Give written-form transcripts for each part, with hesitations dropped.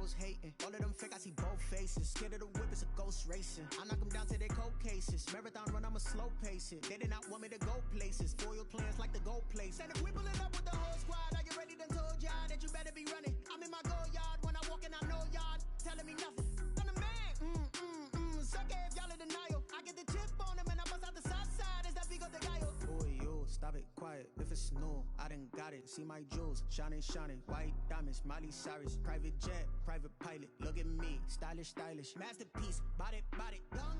bros hating. All of them fake, I see both faces. Scared of the whip, it's a ghost racing. I knock them down to their cold cases. Marathon run, I'ma slow pace it. They did not want me to go places. Foil plans like the gold place. And if we pulling up with the whole squad, are you ready? Done told y'all that you better be running. I'm in my go yard when I walk in, I know y'all telling me nothing. I'm the man. Suck it if y'all in denial. I get the chip on them and I bust out the south side. Is that Vigo de Gallo? Boy, yo, stop it, quiet. If it's new, I done got it. See my jewels, shining, shining. White diamonds, Miley Cyrus. Private jet, private pilot. Look at me, stylish, stylish. Masterpiece, body, body. Young,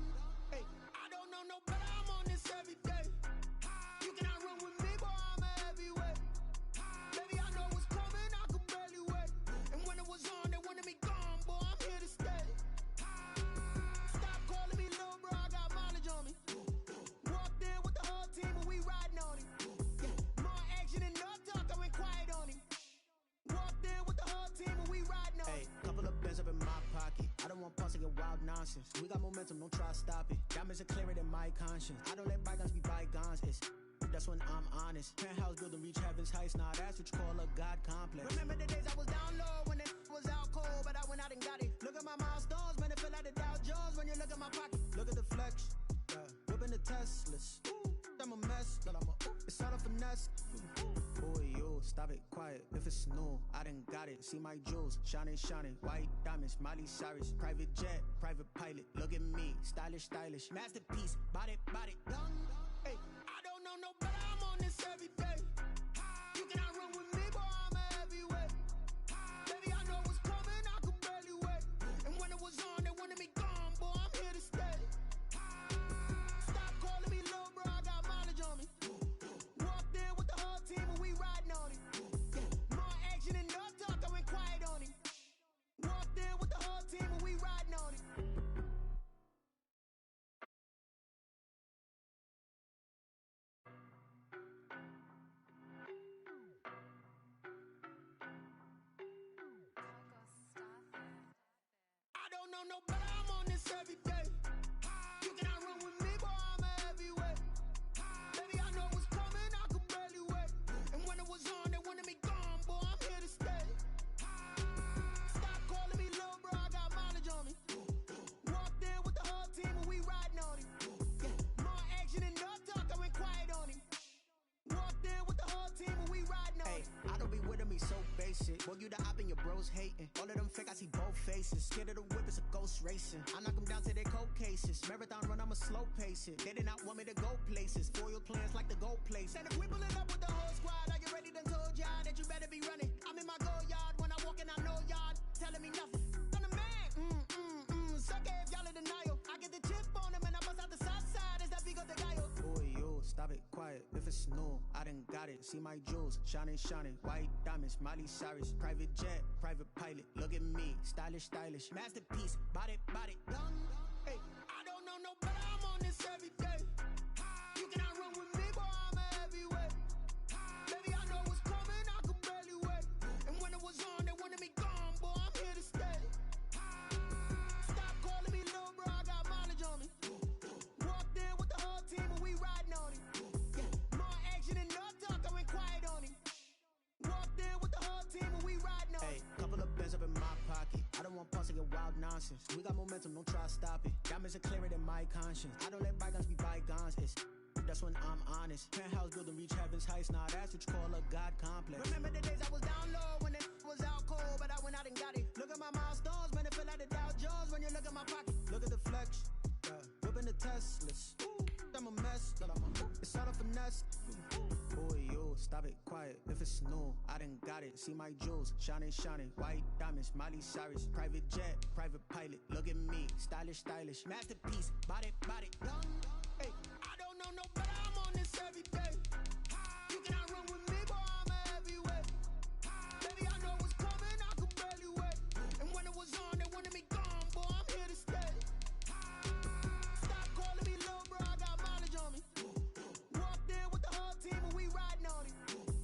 hey, I don't know no better. I'm on this every day. You cannot run with me, boy, I'm a heavyweight. Baby, I know what's coming, I could barely wait. And when it was on, they wanted me gone, boy, I'm here to stay. Stop calling me little bro, I got mileage on me. Walked in with the whole team and we riding on him. Yeah, more action and no talk, I went quiet on him. Walked in with the whole team and we riding on him. Hey, couple of bins up in my pocket. I don't want pulse to get wild nonsense. We got momentum, don't try to stop it. Diamonds are clearer than my conscience. I don't let bygones be bygones. That's when I'm honest. Penthouse building, reach heaven's heights. Nah, that's what you call a God complex. Remember the days I was down low when it was out cold, but I went out and got it. Look at my milestones, man, it feel like the Dow Jones when you look at my pocket. Look at the flex, whipping the Teslas. I'm a mess, but it's all a finesse. Boy, yo, stop it, quiet. If it's new, I done got it. See my jewels, shining, shining. White diamonds, Miley Cyrus. Private jet, private pilot. Look at me, stylish, stylish. Masterpiece, body, body. Young, hey, I don't know no better. I'm on this every day. You cannot run with me, boy, I'm a heavyweight. Baby, I know what's coming, I could barely wait. And when it was on, they wanted me gone, boy, I'm here to stay. Stop calling me little bro, I got mileage on me. Walked in with the whole team and we riding on him. Yeah, more action and no talk, I went quiet on him. Walked in with the whole team and we riding on him. I don't know no better, I'm on this every day. You cannot run with me, boy, I'm a heavyweight. Baby, I know what's coming, I could barely wait. And when it was on, they wanted me gone, boy, I'm here to stay. Stop calling me little bro, I got mileage on me. Walked in with the whole team and we riding on him. Yeah, more action and no talk, I went quiet on him. Walked in with the whole team and we riding on him. I don't be with me so basic. Boy, you the op and your bros hating. All of them fake, I see both faces. Scared of the whip, it's a ghost racing. I knock them down to their cold cases. Marathon run, I'ma slow pace it. They did not want me to go places. Foil plans like the gold place. And if we pulling up with the whole squad, are you ready? Done told y'all that you better be running. I'm in my go yard when I walk in, I know y'all telling me nothing. I'm the man. Suck it if y'all in denial. I get the chip on them and I bust out the south side. Is that Vigo de Gallo? Boy, yo, stop it, quiet. If it's new, I done got it. See my jewels, shining, shining. White diamonds, Miley Cyrus. Private jet, private pilot. Look at me, stylish, stylish. Masterpiece, body, body. Young, hey, I don't know no better. I'm on this every day. You cannot run with me, boy, I'm a heavyweight. Baby, I know what's coming, I could barely wait. And when it was on, they wanted me gone, boy, I'm here to stay. Stop calling me little bro, I got mileage on me. Walked in with the whole team and we riding on him. Yeah, more action and no talk, I went quiet on him. Walked in with the whole team and we riding on him. Hey, couple of bins up in my pocket. I don't want pulse to get wild nonsense. We got momentum, don't try to stop it. Diamonds are clearer than my conscience. I don't let bygones be bygones. That's when I'm honest. Penthouse building, reach heaven's heights. Nah, that's what you call a God complex. Remember the days I was down low when it was out cold, but I went out and got it. Look at my milestones, man, it feel like the Dow Jones when you look at my pocket. Look at the flex, whipping the Teslas. I'm a mess, but it's all a finesse. Boy, yo, stop it, quiet. If it's new, I done got it. See my jewels, shining, shining. White diamonds, Miley Cyrus. Private jet, private pilot. Look at me, stylish, stylish. Masterpiece, body, body. Young, hey, I don't know no better. I'm on this every day. You cannot run with me, boy, I'm a heavyweight. Baby, I know what's coming, I could barely wait. And when it was on, they wanted me gone, boy, I'm here to stay. Stop calling me little bro, I got mileage on me. Walked in with the whole team and we riding on him.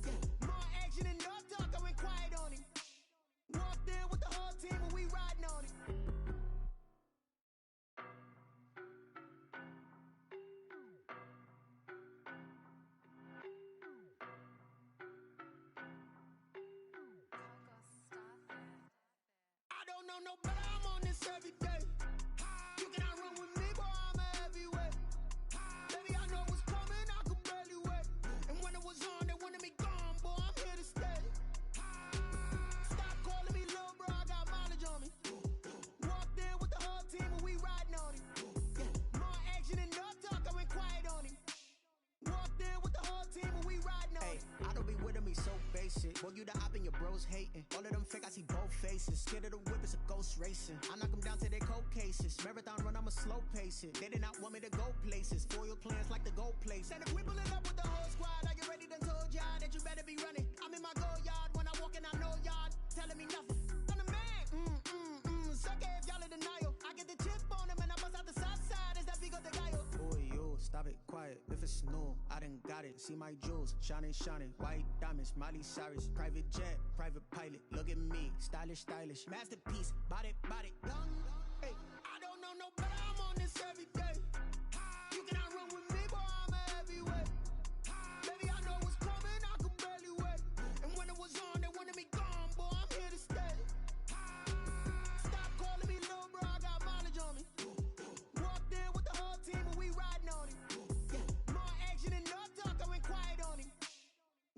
Yeah, more action and no talk, I went quiet on him. Walked in with the whole team and we riding on him. don't know no better, I'm on this every day. You cannot run with me, boy, I'm a heavyweight. Baby, I know what's coming, I could barely wait. And when it was on, they wanted me gone, boy, I'm here to stay. Stop calling me little bro, I got mileage on me. Walked in with the whole team and we riding on him. Yeah, more action and no talk, I went quiet on him. Walked in with the whole team and we riding on him. I don't be with him, he's so basic. Boy, you the op and your bros hating. All of them fake, I see both faces. Scared of the whip, it's a ghost racing. I knock them down to their cold cases. Marathon run, I'ma slow pace it. They did not want me to go places. Foil plans like the gold place. And if we pulling up with the whole squad, I get ready, done told y'all that you better be running. I'm in my go yard, when I walk in, I know y'all telling me nothing. I'm the man, suck it if y'all in denial. I get the chip on him and I bust out the south side, is that Vigo de Gallo? Boy, yo, stop it, quiet. If it's new, I done got it. See my jewels, shining, shining. White diamonds, Miley Cyrus. Private jet, private pilot. Look at me, stylish, stylish. Masterpiece, body, young. Hey, I don't know no better, I'm on this every day. You cannot run with me, boy, I'm a heavyweight. Baby, I know what's coming, I could barely wait. And when it was on, they wanted me gone, boy, I'm here to stay. Stop calling me little bro, I got mileage on me. Walked in with the whole team and we riding on him. Yeah, more action and no talk, I went quiet on him.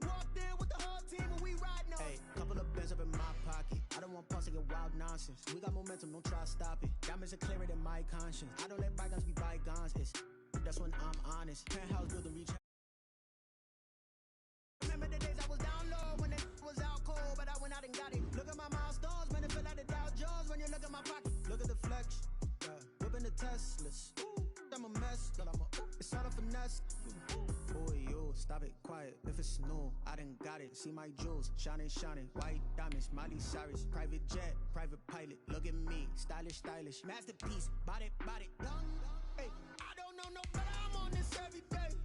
Walked in with the whole team and we riding on him. hey, couple of bands up in my pocket. I don't want pulse to get wild nonsense. We got momentum, don't try to stop it. Diamonds are clearer than my conscience. I don't let bygones be bygones. That's when I'm honest. Penthouse building reach. Remember the days I was down low when it was out cold, but I went out and got it. Look at my milestones, man, it feel like the Dow Jones when you look at my pocket. Look at the flex, whipping the Teslas. I'm a mess, but it's all a finesse. Boy, yo, stop it, quiet. If it's new, I done got it. See my jewels, shining, shining. White diamonds, Miley Cyrus. Private jet, private pilot. Look at me, stylish, stylish. Masterpiece, body, young. Hey, I don't know no better, I'm on this every day.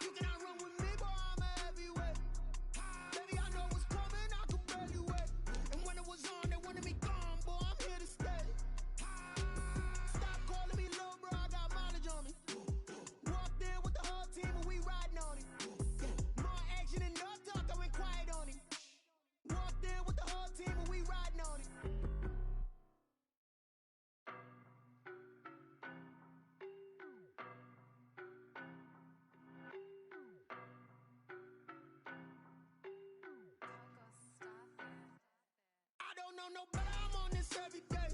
You cannot run with me, boy, I'm a heavyweight. Baby, I know what's coming, I could barely wait. And when it was on, they wanted me gone, boy, I'm here to stay. Stop calling me little bro, I got mileage on me. Walked in with the whole team and we riding on him. Yeah, more action and no talk, I went quiet on him. Walked in with the whole team and we riding on him. I don't know no better, I'm on this every day.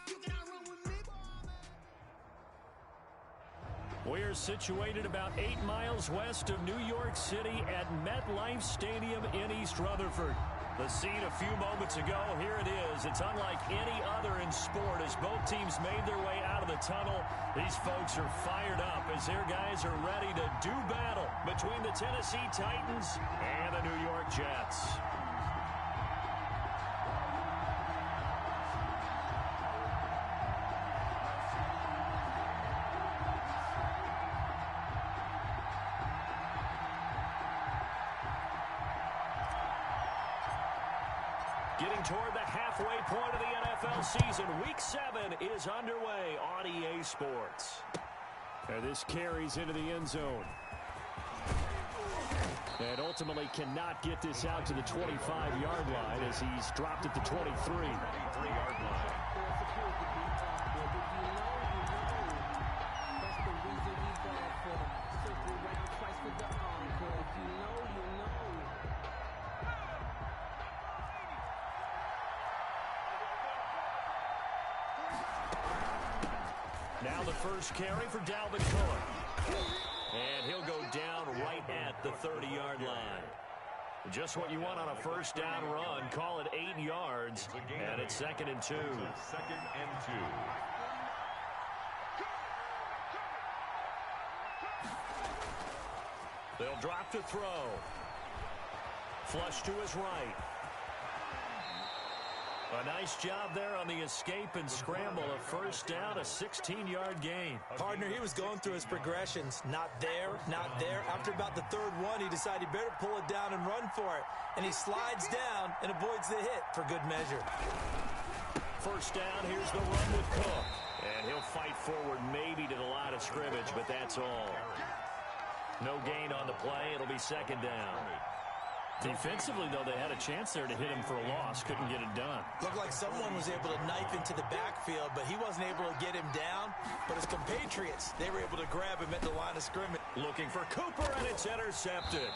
You cannot run with me, boy, I'm a We're situated about 8 miles west of New York City at MetLife Stadium in East Rutherford. The scene a few moments ago, here it is. It's unlike any other in sport as both teams made their way out of the tunnel. These folks are fired up as their guys are ready to do battle between the Tennessee Titans and the New York Jets. Getting toward the halfway point of the NFL season. Week 7 is underway on EA Sports. And this carries into the end zone. And ultimately cannot get this out to the 25-yard line as he's dropped at the 23-yard line. Now the first carry for Dalvin Cook. And he'll go down right at the 30-yard line. Just what you want on a first down run. Call it 8 yards. And it's 2nd and 2. 2nd and 2. They'll drop to throw. Flush to his right. A nice job there on the escape and scramble. A first down, a 16-yard gain. Partner, he was going through his progressions. Not there, not there. After about the third one, he decided he better pull it down and run for it. And he slides down and avoids the hit for good measure. First down, here's the run with Cook. And he'll fight forward maybe to the line of scrimmage, but that's all. No gain on the play. It'll be 2nd down. Defensively, though, they had a chance there to hit him for a loss. Couldn't get it done. Looked like someone was able to knife into the backfield, but he wasn't able to get him down. But his compatriots, they were able to grab him at the line of scrimmage. Looking for Cooper, and it's intercepted.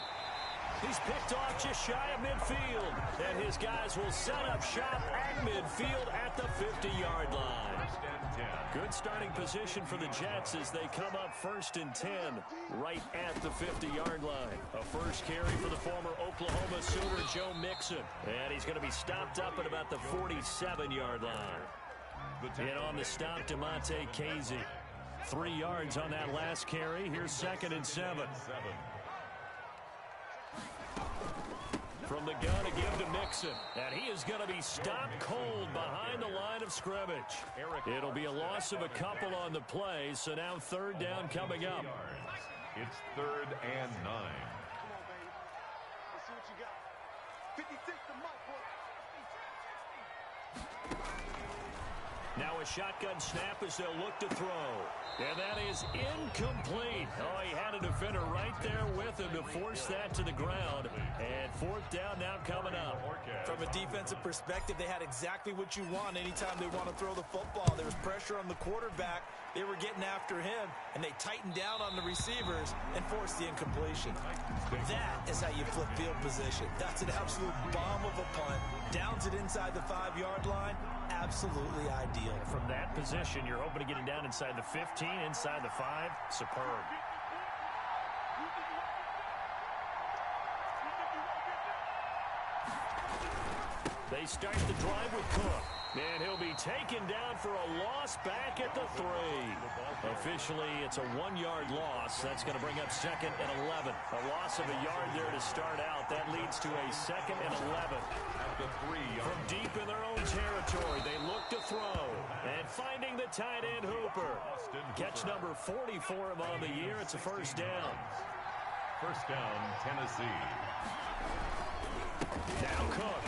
He's picked off just shy of midfield. And his guys will set up shop at midfield at the 50-yard line. Good starting position for the Jets as they come up 1st and 10 right at the 50-yard line. A first carry for the former Oklahoma Sooner, Joe Mixon. And he's going to be stopped up at about the 47-yard line. And on the stop, DeMonte Casey. 3 yards on that last carry. Here's 2nd and 7. From the gun to give to Mixon. And he is going to be stopped cold behind the line of scrimmage. It'll be a loss of a couple on the play, so now 3rd down coming up. It's 3rd and 9. Come on, baby. Let's see what you got. 56 to Mike. Now a shotgun snap as they'll look to throw. And that is incomplete. Oh, he had a defender right there with him to force that to the ground. And 4th down now coming up. From a defensive perspective, they had exactly what you want anytime they want to throw the football. There was pressure on the quarterback. They were getting after him, and they tightened down on the receivers and forced the incompletion. That is how you flip field position. That's an absolute bomb of a punt. Downs it inside the 5-yard line. Absolutely ideal. From that position, you're hoping to get it down inside the 15, inside the 5. Superb. They start the drive with Cook. And he'll be taken down for a loss back at the 3. Officially, it's a 1-yard loss. That's going to bring up 2nd and 11. A loss of a yard there to start out. That leads to a 2nd and 11. From deep in their own territory, they look to throw. And finding the tight end Hooper. Catch number 40 for him on the year. It's a 1st down. 1st down, Tennessee. Now Cook.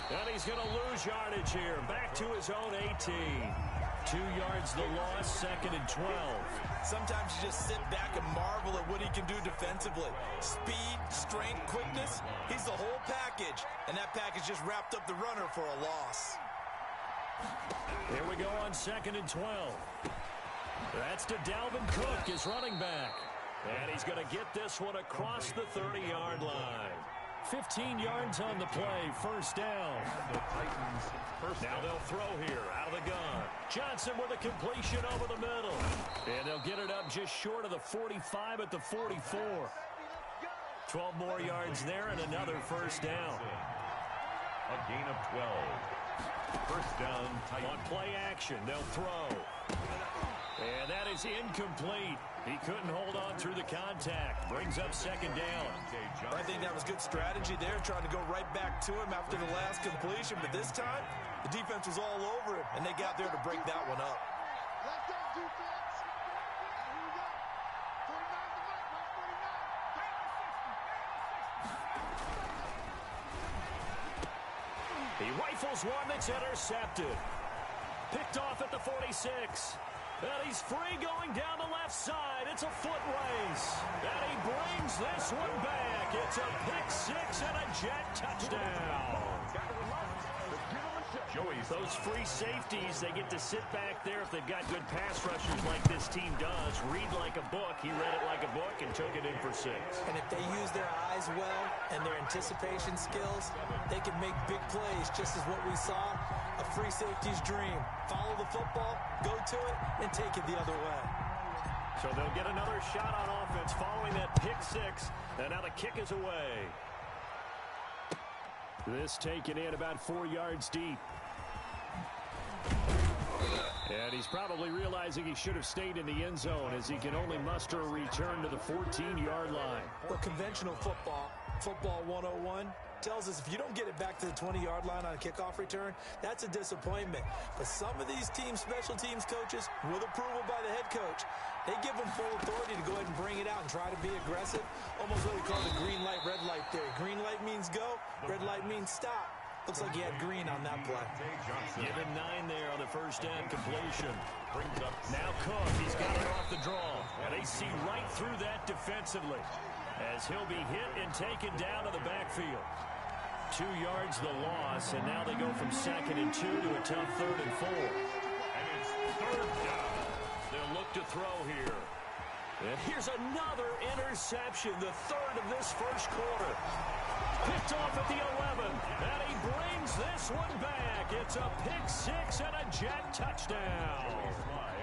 And he's going to lose yardage here. Back to his own 18. 2 yards the loss, 2nd and 12. Sometimes you just sit back and marvel at what he can do defensively. Speed, strength, quickness. He's the whole package. And that package just wrapped up the runner for a loss. Here we go on 2nd and 12. That's to Dalvin Cook, his running back. And he's going to get this one across the 30-yard line. 15 yards on the play, 1st down. Now they'll throw here out of the gun. Johnson with a completion over the middle. And they'll get it up just short of the 45 at the 44. 12 more yards there and another 1st down. A gain of 12. 1st down, Titans. On play action, they'll throw. And that is incomplete. He couldn't hold on through the contact. Brings up 2nd down. I think that was good strategy there, trying to go right back to him after the last completion. But this time, the defense was all over him, and they got there to break that one up. Let's go, defense. Here we go. 49 to Mike. Watch 49. He rifles one that's intercepted. Picked off at the 46. And he's free going down the left side. It's a foot race. And he brings this one back. It's a pick-6 and a Jet touchdown. Those free safeties, they get to sit back there if they've got good pass rushers like this team does. Read like a book. He read it like a book and took it in for 6. And if they use their eyes well and their anticipation skills, they can make big plays, just as what we saw. A free safety's dream. Follow the football, go to it, and take it the other way. So they'll get another shot on offense following that pick-6. And now the kick is away. This taken in about 4 yards deep. And he's probably realizing he should have stayed in the end zone as he can only muster a return to the 14-yard line. Well, conventional football 101, tells us if you don't get it back to the 20-yard line on a kickoff return, that's a disappointment. But some of these special teams coaches, with approval by the head coach, they give them full authority to go ahead and bring it out and try to be aggressive. Almost what we call the green light, red light theory. Green light means go, red light means stop. Looks like he had green on that play. Given 9 there on the 1st down completion. Now Cook, he's got it off the draw. And they see right through that defensively. as he'll be hit and taken down to the backfield. 2 yards the loss, and now they go from 2nd and 2 to a tough 3rd and 4. And it's 3rd down. They'll look to throw here. And here's another interception, the 3rd of this first quarter. Picked off at the 11, and he brings this one back. It's a pick 6 and a Jet touchdown.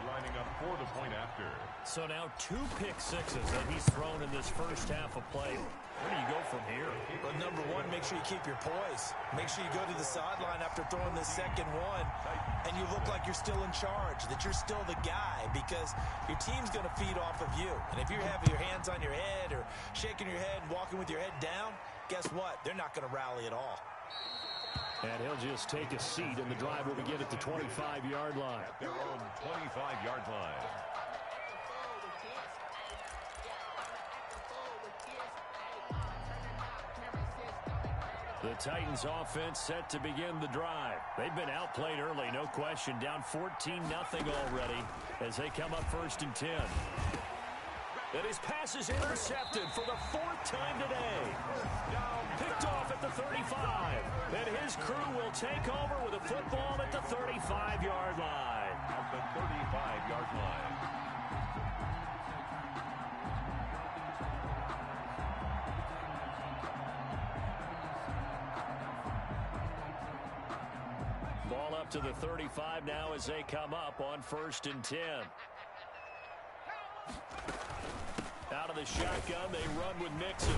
Lining up for the point after. So now 2 pick sixes that he's thrown in this first half of play. Where do you go from here? Well, number one, make sure you keep your poise. Make sure you go to the sideline after throwing the second one, and you look like you're still in charge, that you're still the guy, because your team's going to feed off of you. And if you're having your hands on your head or shaking your head and walking with your head down, guess what? They're not going to rally at all. And he'll just take a seat, and the drive will begin at the 25-yard line. At their own 25-yard line. The Titans offense set to begin the drive. They've been outplayed early, no question. Down 14-0 already as they come up 1st and 10. And his pass is intercepted for the 4th time today. Picked off at the 35. And his crew will take over with a football at the 35-yard line. At the 35-yard line. Ball up to the 35 now as they come up on 1st and 10. Out of the shotgun, they run with Mixon.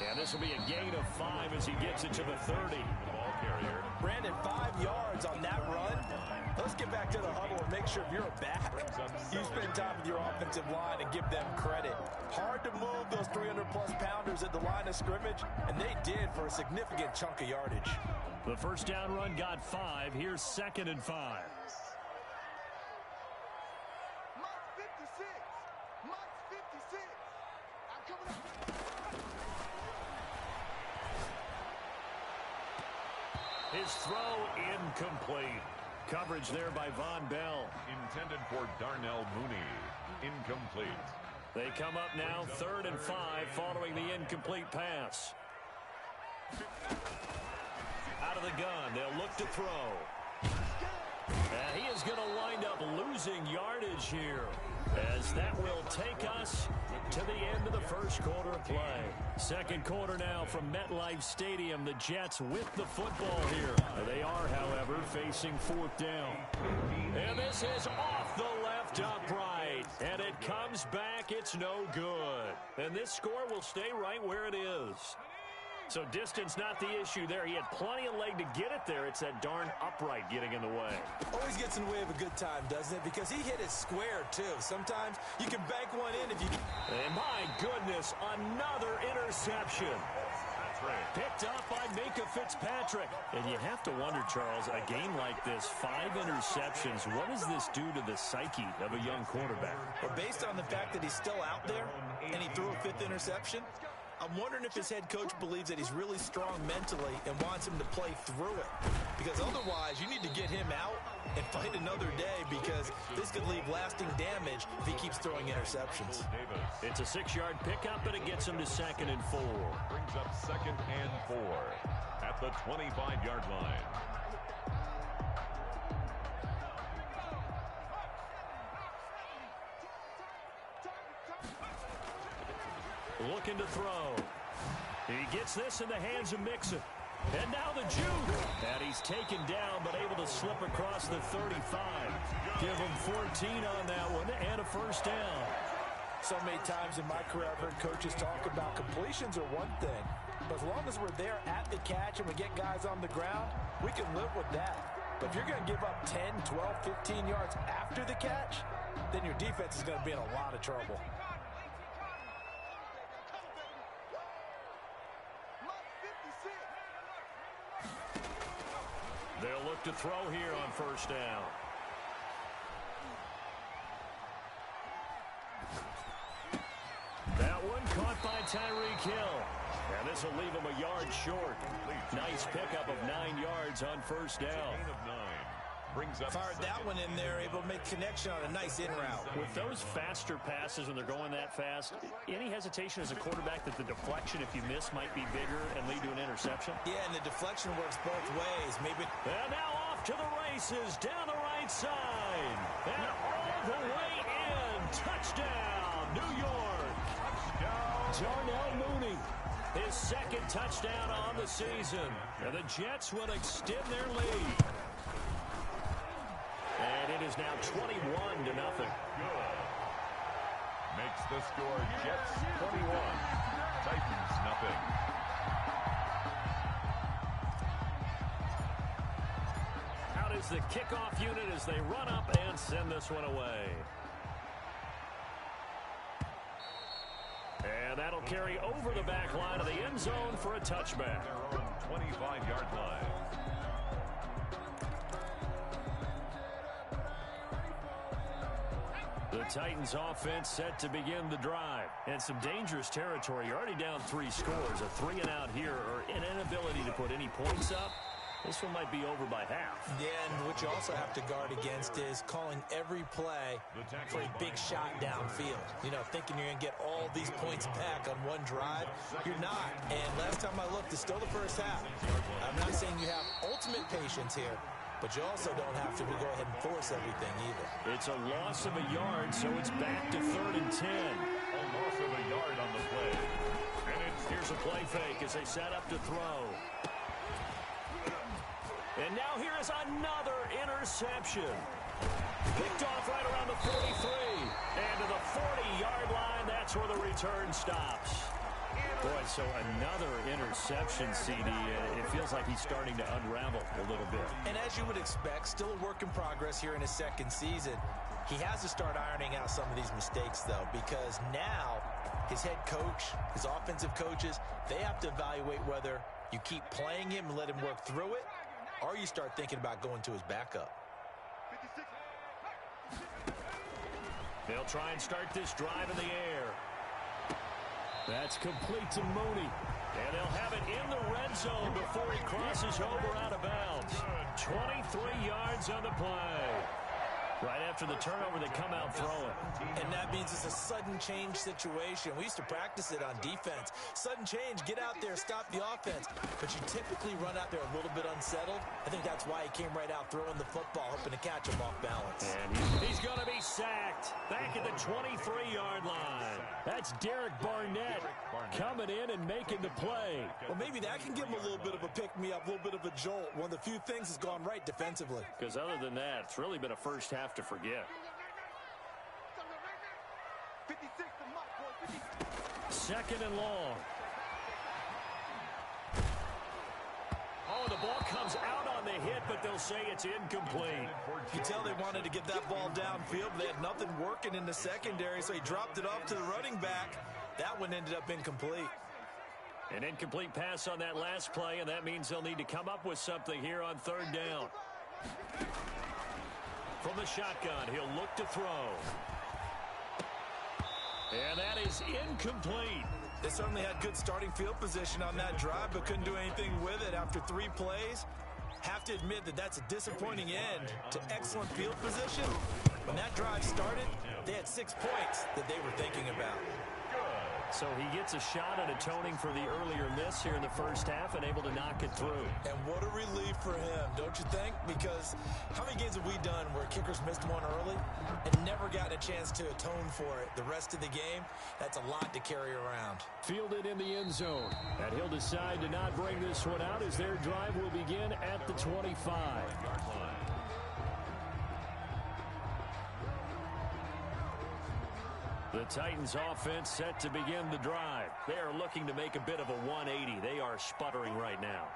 And this will be a gain of 5 as he gets it to the 30. The ball carrier. Brandon, 5 yards on that run. Let's get back to the huddle and make sure if you're a back, you spend time with your offensive line and give them credit. Hard to move those 300-plus pounders at the line of scrimmage, and they did for a significant chunk of yardage. The first down run got 5. Here's 2nd and 5. His throw incomplete. Coverage there by Von Bell. Intended for Darnell Mooney. Incomplete. They come up now 3rd and 5 following the incomplete pass. Out of the gun, they'll look to throw. And he is going to wind up losing yardage here, as that will take us to the end of the first quarter of play. Second quarter now from MetLife Stadium. The Jets with the football here. They are, however, facing 4th down. And this is off the left upright. And it comes back. It's no good. And this score will stay right where it is. So distance not the issue there. He had plenty of leg to get it there. It's that darn upright getting in the way. Always gets in the way of a good time, doesn't it? Because he hit it square, too. Sometimes you can bank one in if you... And my goodness, another interception. That's right. Picked up by Minkah Fitzpatrick. And you have to wonder, Charles, a game like this, 5 interceptions, what does this do to the psyche of a young quarterback? Well, based on the fact that he's still out there and he threw a 5th interception, I'm wondering if his head coach believes that he's really strong mentally and wants him to play through it. Because otherwise, you need to get him out and fight another day, because this could leave lasting damage if he keeps throwing interceptions. It's a 6-yard pickup, and it gets him to 2nd and 4. Brings up 2nd and 4 at the 25-yard line. Looking to throw. He gets this in the hands of Mixon. And now the juke. And he's taken down, but able to slip across the 35. Give him 14 on that one and a first down. So many times in my career, I've heard coaches talk about completions are one thing. But as long as we're there at the catch and we get guys on the ground, we can live with that. But if you're going to give up 10, 12, 15 yards after the catch, then your defense is going to be in a lot of trouble. They'll look to throw here on first down. That one caught by Tyreek Hill. And this will leave him a yard short. Nice pickup of 9 yards on first down. Gain of 9. brings up Fired that one in there, able to make connection on a nice in route. With those faster passes when they're going that fast, any hesitation as a quarterback that the deflection, if you miss, might be bigger and lead to an interception? Yeah, and the deflection works both ways. Maybe. And now off to the races down the right side. And all the way in. Touchdown, New York. Darnell Mooney. His second touchdown on the season. And the Jets will extend their lead. And it is now 21-0. Good. Makes the score Jets 21, Titans nothing. Out is the kickoff unit as they run up and send this one away. And that'll carry over the back line of the end zone for a touchback. Their own 25-yard line. The Titans offense set to begin the drive. And some dangerous territory. You're already down 3 scores. A 3-and-out here or an inability to put any points up. This one might be over by half. Yeah, and what you also have to guard against is calling every play for a big shot downfield. You know, thinking you're going to get all these points back on one drive. You're not. And last time I looked, it's still the first half. I'm not saying you have ultimate patience here, but you also don't have to go ahead and force everything either. It's a loss of a yard, so it's back to 3rd and 10. A loss of a yard on the play. And Here's a play fake as they set up to throw. And now here is another interception. Picked off right around the 43. And to the 40-yard line, that's where the return stops. Boy, so another interception, CD. It feels like he's starting to unravel a little bit. And as you would expect, still a work in progress here in his second season. He has to start ironing out some of these mistakes, though, because now his head coach, his offensive coaches, they have to evaluate whether you keep playing him and let him work through it, or you start thinking about going to his backup. They'll try and start this drive in the air. That's complete to Mooney. And they'll have it in the red zone before he crosses over out of bounds. 23 yards on the play. Right after the turnover, they come out throwing. And that means it's a sudden change situation. We used to practice it on defense. Sudden change, get out there, stop the offense. But you typically run out there a little bit unsettled. I think that's why he came right out throwing the football, hoping to catch him off balance. And he's going to be sacked back at the 23-yard line. That's Derek Barnett coming in and making the play. Well, maybe that can give him a little bit of a pick-me-up, a little bit of a jolt. One of the few things that's gone right defensively. Because other than that, it's really been a first half to forget. 2nd and long. Oh, the ball comes out on the hit, but they'll say it's incomplete. You tell they wanted to get that ball downfield. They had nothing working in the secondary, so he dropped it off to the running back. That one ended up incomplete. An incomplete pass on that last play, and that means they'll need to come up with something here on 3rd down. From the shotgun, he'll look to throw. And that is incomplete. They certainly had good starting field position on that drive, but couldn't do anything with it after 3 plays. Have to admit that that's a disappointing end to excellent field position. When that drive started, they had 6 points that they were thinking about. So he gets a shot at atoning for the earlier miss here in the first half and able to knock it through. And what a relief for him, don't you think? Because how many games have we done where kickers missed one early and never gotten a chance to atone for it the rest of the game? That's a lot to carry around. Fielded in the end zone. And he'll decide to not bring this one out as their drive will begin at the 25. The Titans offense set to begin the drive. They are looking to make a bit of a 180. They are sputtering right now.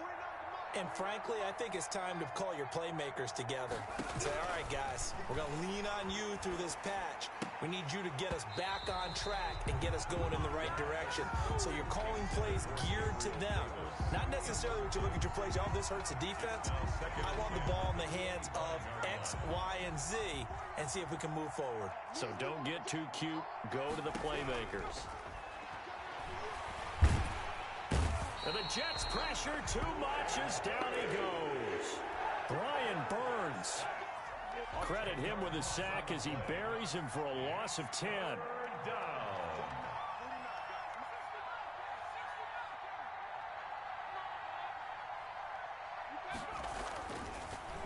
And frankly, I think it's time to call your playmakers together and say, all right, guys, we're going to lean on you through this patch. We need you to get us back on track and get us going in the right direction. So you're calling plays geared to them. Not necessarily what you look at your plays, oh, this hurts the defense. I want the ball in the hands of X, Y, and Z and see if we can move forward. So don't get too cute. Go to the playmakers. And the Jets pressure too much as down he goes. Brian Burns credit him with a sack as he buries him for a loss of 10. Third down.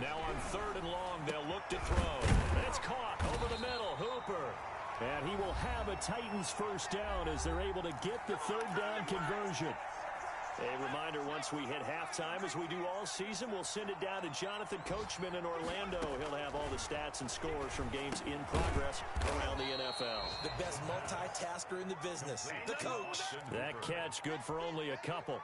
Now on 3rd and long, they'll look to throw. It's caught over the middle. Hooper. And he will have a Titans first down as they're able to get the 3rd down conversion. A reminder, once we hit halftime, as we do all season, we'll send it down to Jonathan Coachman in Orlando. He'll have all the stats and scores from games in progress around the NFL. The best multitasker in the business, the coach. That catch good for only a couple.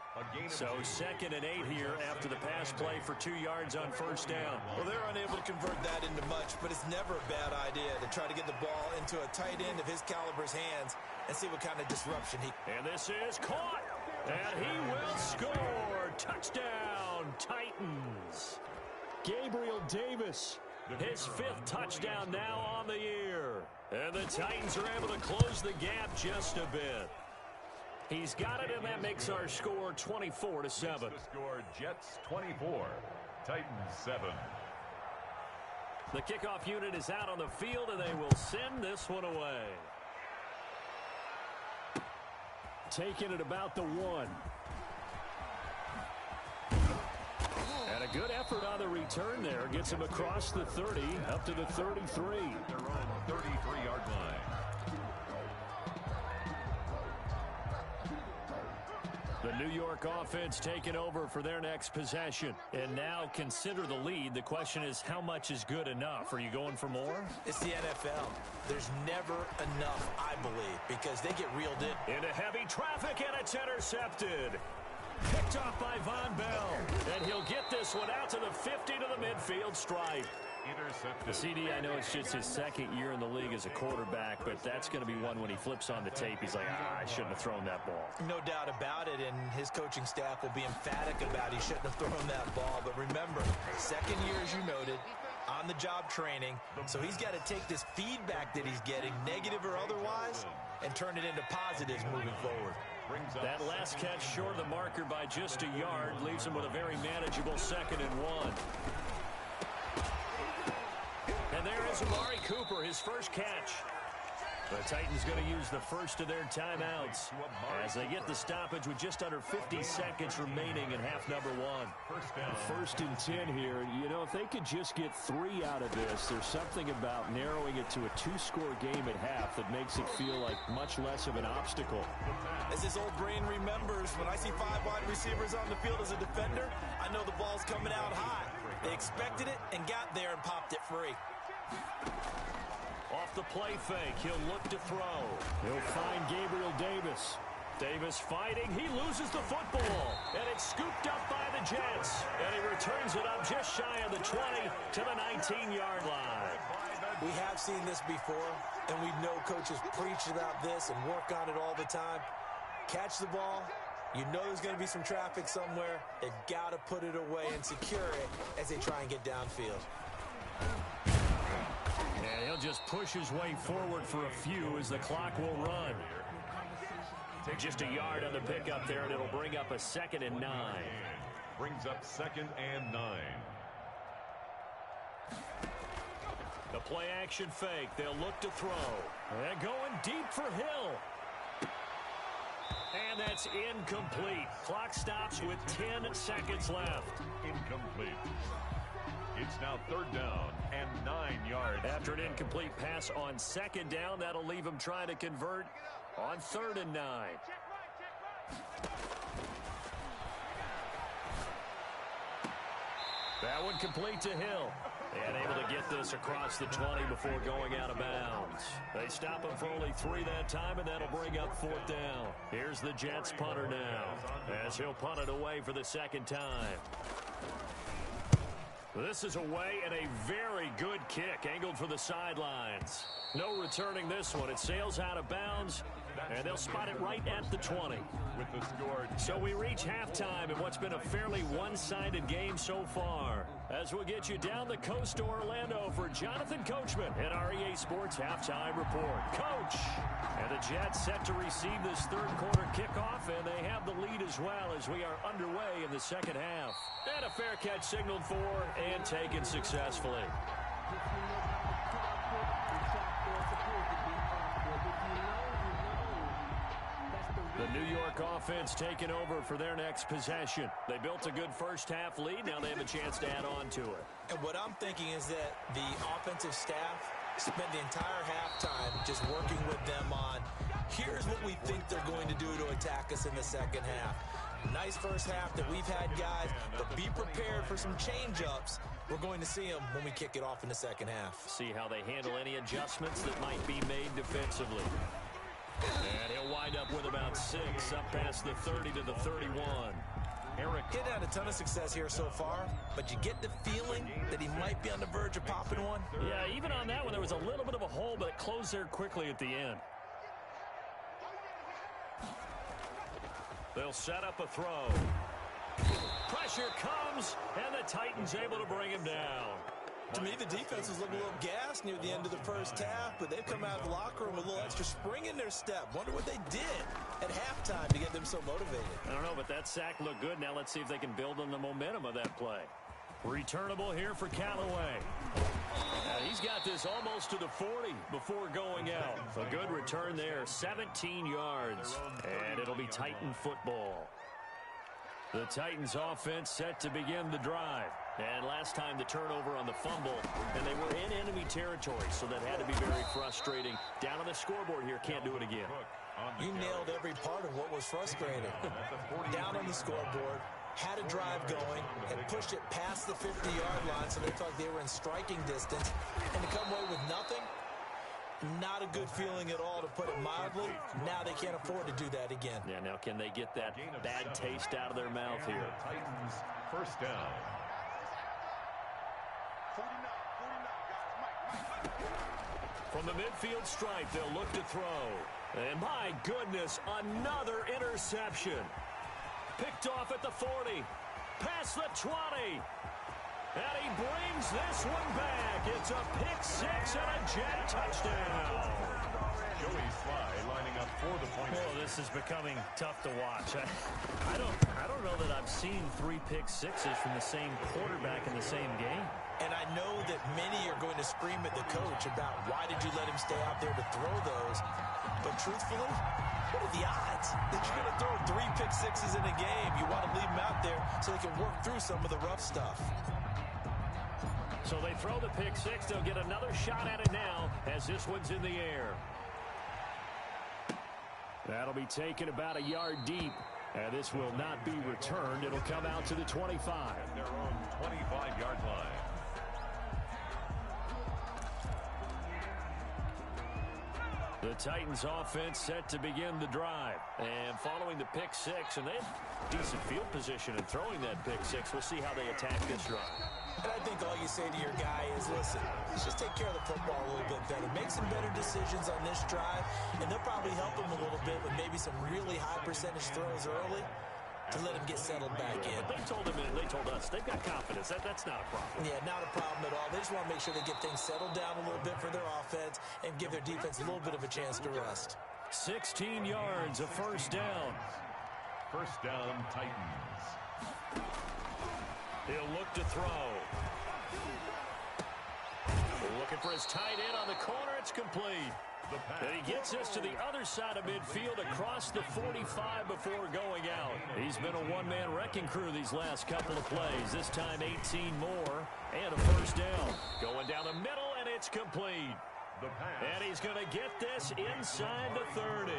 So 2nd and 8 here after the pass play for 2 yards on first down. Well, they're unable to convert that into much, but it's never a bad idea to try to get the ball into a tight end of his caliber's hands and see what kind of disruption he... And this is caught. And he will score. Touchdown, Titans. Gabriel Davis, his 5th touchdown now on the year. And the Titans are able to close the gap just a bit. He's got it, and that makes our score 24-7. The score, Jets 24, Titans 7. The kickoff unit is out on the field, and they will send this one away. Taking it about the 1. And a good effort on the return there. Gets him across the 30, up to the 33. Their own 33-yard line. The New York offense taking over for their next possession. And now consider the lead. The question is, how much is good enough? Are you going for more? It's the NFL. There's never enough, I believe, because they get reeled in. Into heavy traffic, and it's intercepted. Picked off by Von Bell. And he'll get this one out to the 50 to the midfield stripe. Intercepted. CD, I know it's just his 2nd year in the league as a quarterback, but that's going to be one when he flips on the tape. He's like, I shouldn't have thrown that ball. No doubt about it, and his coaching staff will be emphatic about he shouldn't have thrown that ball. But remember, 2nd year, as you noted, on-the-job training, so he's got to take this feedback that he's getting, negative or otherwise, and turn it into positives moving forward. That last catch short of the marker by just a yard leaves him with a very manageable 2nd and 1. And there is Amari Cooper, his first catch. The Titans going to use the first of their timeouts as they get the stoppage with just under 50 seconds remaining in half number 1. First and 10 here. You know, if they could just get 3 out of this, there's something about narrowing it to a 2-score game at half that makes it feel like much less of an obstacle. As his old brain remembers, when I see 5 wide receivers on the field as a defender, I know the ball's coming out high. They expected it and got there and popped it free. Off the play fake, he'll look to throw. He'll find Gabriel Davis. Davis fighting, he loses the football. And it's scooped up by the Jets. And he returns it up just shy of the 20 to the 19-yard line. We have seen this before, and we know coaches preach about this and work on it all the time. Catch the ball. You know there's going to be some traffic somewhere. They've got to put it away and secure it as they try and get downfield. And he'll just push his way forward for a few as the clock will run. Just a yard on the pickup there, and it'll bring up a 2nd and 9. Brings up 2nd and 9. The play action fake. They'll look to throw. And going deep for Hill. And that's incomplete. Clock stops with 10 seconds left. Incomplete. It's now 3rd down and 9 yards. After an incomplete pass on 2nd down, that'll leave him trying to convert on 3rd and 9. That one complete to Hill. And able to get this across the 20 before going out of bounds. They stop him for only 3 that time, and that'll bring up 4th down. Here's the Jets punter now, as he'll punt it away for the 2nd time. This is away, and a very good kick angled for the sidelines. No returning this one. It sails out of bounds, and they'll spot it right at the 20. With the score. So we reach halftime in what's been a fairly one-sided game so far. As we'll get you down the coast to Orlando for Jonathan Coachman at our EA Sports Halftime Report. Coach! And the Jets set to receive this 3rd quarter kickoff, and they have the lead as well as we are underway in the 2nd half. And a fair catch signaled for and taken successfully. The New York offense taking over for their next possession. They built a good first-half lead. Now they have a chance to add on to it. And what I'm thinking is that the offensive staff spent the entire halftime just working with them on, here's what we think they're going to do to attack us in the second half. Nice first half that we've had, guys, but be prepared for some change-ups. We're going to see them when we kick it off in the second half. See how they handle any adjustments that might be made defensively. And he'll wind up with about 6, up past the 30 to the 31. Eric had a ton of success here so far, but you get the feeling that he might be on the verge of popping one. Yeah, even on that one, there was a little bit of a hole, but it closed there quickly at the end. They'll set up a throw. Pressure comes, and the Titans able to bring him down. To me, the defense was looking a little gassed near the end of the first half, but they've come out of the locker room with a little extra spring in their step. Wonder what they did at halftime to get them so motivated. I don't know, but that sack looked good. Now let's see if they can build on the momentum of that play. Returnable here for Callaway. He's got this almost to the 40 before going out. A good return there, 17 yards. And it'll be Titan football. The Titans offense set to begin the drive. And last time the turnover on the fumble, and they were in enemy territory, so that had to be very frustrating. Down on the scoreboard here, can't do it again. You nailed every part of what was frustrating. Down on the scoreboard, had a drive going, and pushed it past the 50-yard line, so they thought they were in striking distance. And to come away with nothing, not a good feeling at all, to put it mildly. Now they can't afford to do that again. Yeah, now can they get that bad taste out of their mouth here? Titans first down. From the midfield stripe, they'll look to throw. And my goodness, another interception. Picked off at the 40, past the 20. And he brings this one back. It's a pick six and a jet touchdown. Joey Sly lining up for the point. Oh, this is becoming tough to watch. I don't know that I've seen 3 pick sixes from the same quarterback in the same game. And I know that many are going to scream at the coach about why did you let him stay out there to throw those. But truthfully, what are the odds that you're going to throw 3 pick sixes in a game? You want to leave them out there so they can work through some of the rough stuff. So they throw the pick six. They'll get another shot at it now as this one's in the air. That'll be taken about a yard deep. And this will not be returned. It'll come out to the 25. Their own 25-yard line. The Titans offense set to begin the drive. And following the pick six, and they have decent field position in throwing that pick six. We'll see how they attack this drive. And I think all you say to your guy is, listen, let's just take care of the football a little bit better. Make some better decisions on this drive, and they'll probably help him a little bit with maybe some really high percentage throws early to let him get settled back in. They told him, and they told us, they've got confidence. That's not a problem. Yeah, not a problem at all. They just want to make sure they get things settled down a little bit for their offense and give their defense a little bit of a chance to rest. 16 yards, a first down. First down, Titans. He'll look to throw. Looking for his tight end on the corner. It's complete. And he gets us to the other side of midfield across the 45 before going out. He's been a one-man wrecking crew these last couple of plays. This time 18 more and a first down. Going down the middle, and it's complete. And he's going to get this inside the 30.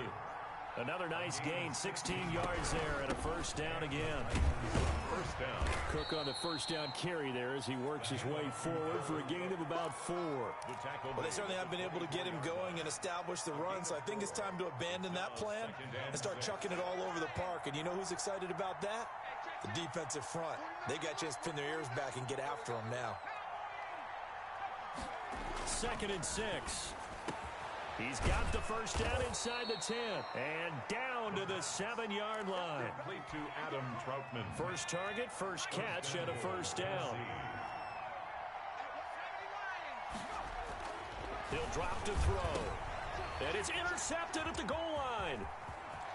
Another nice gain, 16 yards there, and a first down again. First down. Cook on the first down carry there as he works his way forward for a gain of about 4. Well, they certainly have been able to get him going and establish the run, so I think it's time to abandon that plan and start chucking it all over the park. And you know who's excited about that? The defensive front. They got a chance to pin their ears back and get after him now. 2nd and 6. He's got the first down inside the 10 and down to the 7-yard line. Complete to Adam Troutman. First target, first catch, and a first down. He'll drop to throw. And it's intercepted at the goal line.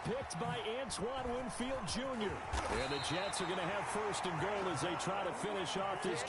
Picked by Antoine Winfield Jr. And the Jets are going to have first and goal as they try to finish off this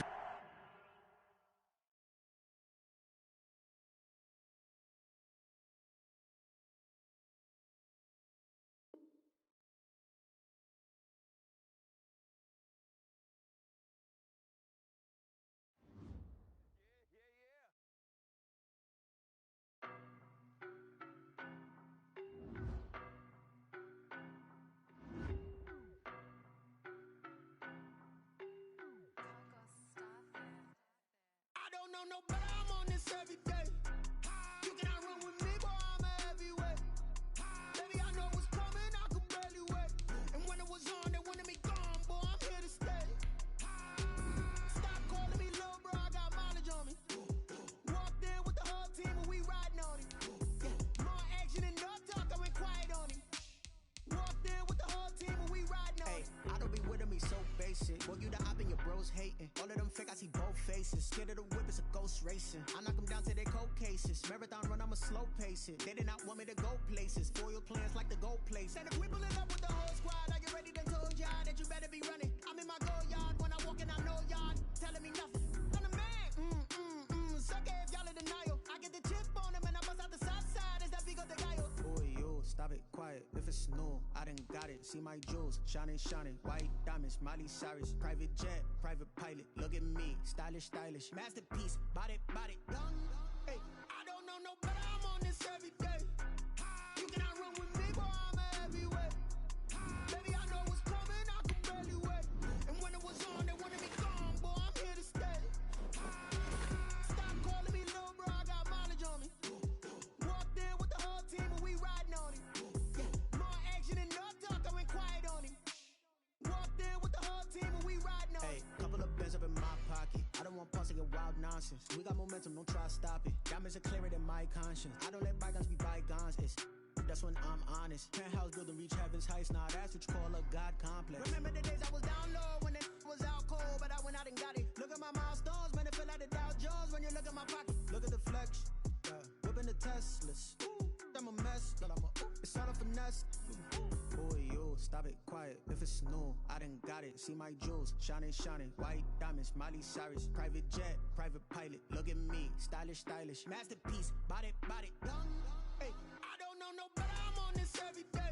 know no better, I'm on this every day. You cannot run with me, boy, I'm a heavyweight. Baby, I know what's coming, I could barely wait. And when it was on, they wanted me gone, boy, I'm here to stay. Stop calling me little bro, I got mileage on me. Walked in with the whole team and we riding on it. Yeah, more action and no talk, I went quiet on him. Walked in with the whole team and we riding on it. I don't be with me so basic. Well, you the op and your bros hating. All of them fake, I see both faces. Scared of the whip, it's a ghost racing. I knock them down to their cold cases. Marathon run, I'ma slow pace it. They did not want me to go places. Foil plans like the gold place. And if we pulling up with the whole squad, are you ready? They told y'all that you better be running. I'm in my go yard. When I walk in, I know y'all telling me nothing. I'm the man. Suck it if y'all in denial. I get the chip on them and I bust out the south side. Is that Vigo de Gallo? Boy, yo, stop it, quiet. If it's new, I done got it. See my jewels, shining, shining. White diamonds, Miley Cyrus. Private jet, private pilot. Look at me, stylish, stylish. Masterpiece, body, young. Hey, I don't know no better, I'm on this every day. You cannot run with me, boy, I'm a heavyweight. Baby, I know what's coming, I could barely wait. And when it was on, they wanted me gone, boy, I'm here to stay. Stop calling me little bro, I got mileage on me. Walked in with the whole team and we riding on it. Yeah, more action and no talk, I went quiet on him. Walked in with the whole team and we riding on it. couple of bins up in my pocket. I don't want pause to get wild nonsense. We got momentum, don't try to stop it. Diamonds are clearer than my conscience. I don't let bygones be bygones. That's when I'm honest. Penthouse building, reach heaven's heights. Nah, that's what you call a God complex. Remember the days I was down low when it was out cold, but I went out and got it. Look at my milestones, man, it feel like the Dow Jones when you look at my pocket. Look at the flex, whipping the Teslas. I'm a mess, but it's all a finesse. Boy, yo, stop it, quiet. If it's new, I done got it. See my jewels, shining, shining. White diamonds, Miley Cyrus. Private jet, private pilot. Look at me, stylish, stylish. Masterpiece, body, young. Hey, I don't know no better, I'm on this every day.